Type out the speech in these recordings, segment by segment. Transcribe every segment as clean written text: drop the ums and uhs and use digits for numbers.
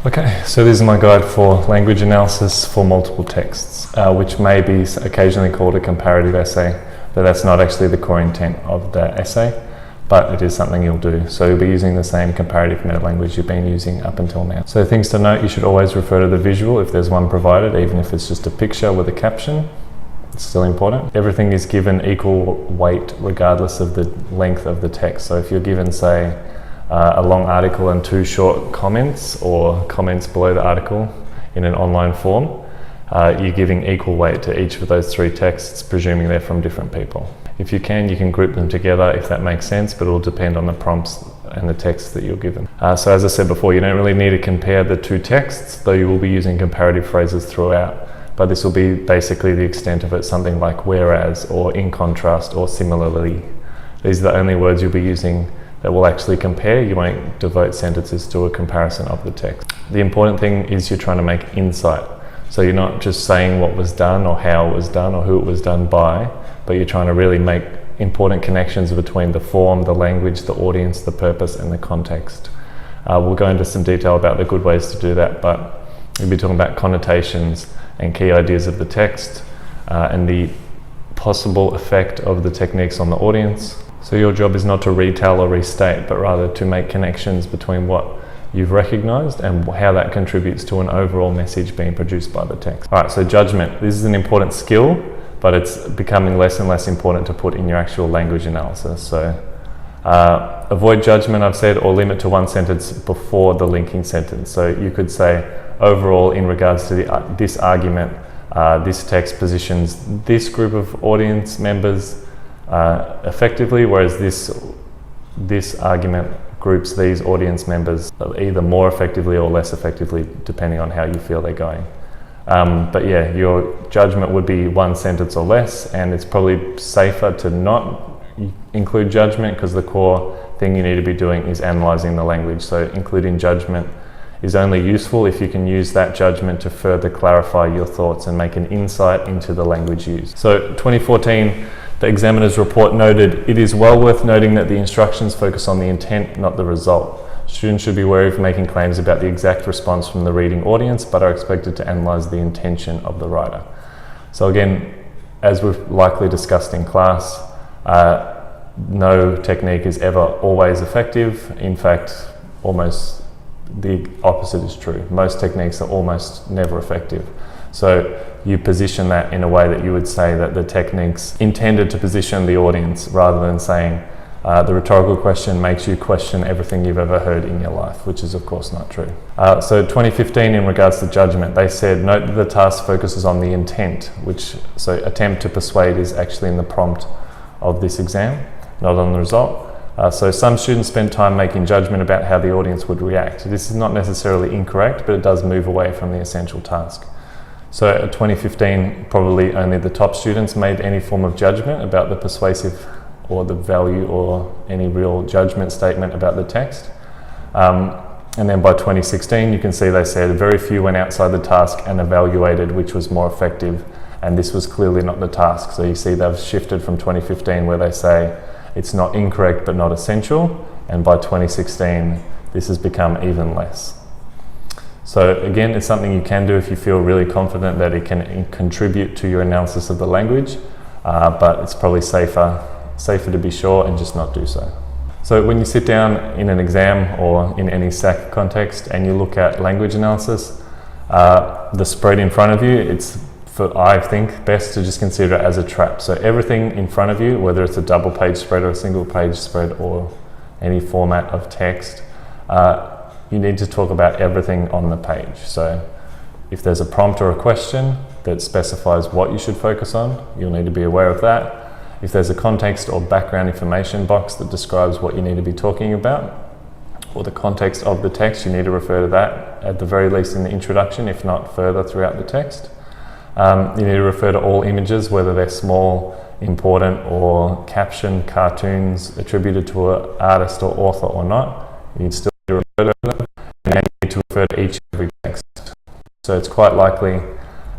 Okay, so this is my guide for language analysis for multiple texts, which may be occasionally called a comparative essay, but that's not actually the core intent of the essay, but it is something you'll do. So you'll be using the same comparative meta-language you've been using up until now. So things to note, you should always refer to the visual if there's one provided, even if it's just a picture with a caption. It's still important. Everything is given equal weight regardless of the length of the text. So if you're given, say, a long article and 2 short comments or comments below the article in an online form, you're giving equal weight to each of those 3 texts, presuming they're from different people. If you can group them together if that makes sense, but it will depend on the prompts and the text that you're given. So as I said before, you don't really need to compare the 2 texts, though you will be using comparative phrases throughout, but this will be basically the extent of it, something like whereas or in contrast or similarly. These are the only words you'll be using that will actually compare. You won't devote sentences to a comparison of the text. The important thing is you're trying to make insight. So you're not just saying what was done or how it was done or who it was done by, but you're trying to really make important connections between the form, the language, the audience, the purpose, and the context. We'll go into some detail about the good ways to do that, but we'll be talking about connotations and key ideas of the text and the possible effect of the techniques on the audience. So your job is not to retell or restate, but rather to make connections between what you've recognized and how that contributes to an overall message being produced by the text. All right, so judgment. This is an important skill, but it's becoming less and less important to put in your actual language analysis. So avoid judgment, I've said, or limit to 1 sentence before the linking sentence. So you could say, overall, in regards to this argument, this text positions this group of audience members effectively, whereas this argument groups these audience members either more effectively or less effectively, depending on how you feel they're going. But yeah, your judgment would be 1 sentence or less, and it's probably safer to not include judgment because the core thing you need to be doing is analysing the language. So including judgment is only useful if you can use that judgment to further clarify your thoughts and make an insight into the language used. So 2014, the examiner's report noted, it is well worth noting that the instructions focus on the intent, not the result. Students should be wary of making claims about the exact response from the reading audience, but are expected to analyse the intention of the writer. So again, as we've likely discussed in class, no technique is ever always effective. In fact, almost the opposite is true. Most techniques are almost never effective. So you position that in a way that you would say that the technique's intended to position the audience, rather than saying the rhetorical question makes you question everything you've ever heard in your life, which is of course not true. So 2015, in regards to judgment, they said, note that the task focuses on the intent, so attempt to persuade is actually in the prompt of this exam, not on the result. So some students spend time making judgment about how the audience would react. This is not necessarily incorrect, but it does move away from the essential task. So at 2015, probably only the top students made any form of judgment about the persuasive or the value or any real judgment statement about the text. And then by 2016, you can see they said very few went outside the task and evaluated which was more effective, and this was clearly not the task. So you see they've shifted from 2015 where they say it's not incorrect but not essential, and by 2016 this has become even less. So again, it's something you can do if you feel really confident that it can contribute to your analysis of the language, but it's probably safer to be sure and just not do so. So when you sit down in an exam or in any SAC context and you look at language analysis, the spread in front of you, I think best to just consider it as a trap. So everything in front of you, whether it's a double page spread or a single page spread or any format of text, you need to talk about everything on the page. So if there's a prompt or a question that specifies what you should focus on, you'll need to be aware of that. If there's a context or background information box that describes what you need to be talking about, or the context of the text, you need to refer to that at the very least in the introduction, if not further throughout the text. You need to refer to all images, whether they're small, important, or caption, cartoons attributed to an artist or author or not. You need still to refer to them, and then you need to refer to each and every text. So it's quite likely,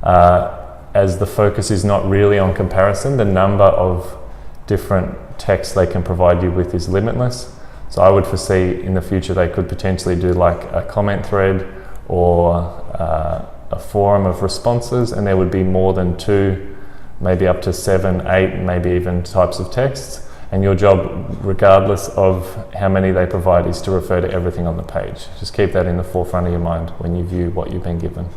as the focus is not really on comparison, the number of different texts they can provide you with is limitless. So I would foresee in the future they could potentially do like a comment thread or a forum of responses, and there would be more than 2, maybe up to 7, 8, maybe even types of texts. And your job, regardless of how many they provide, is to refer to everything on the page. Just keep that in the forefront of your mind when you view what you've been given.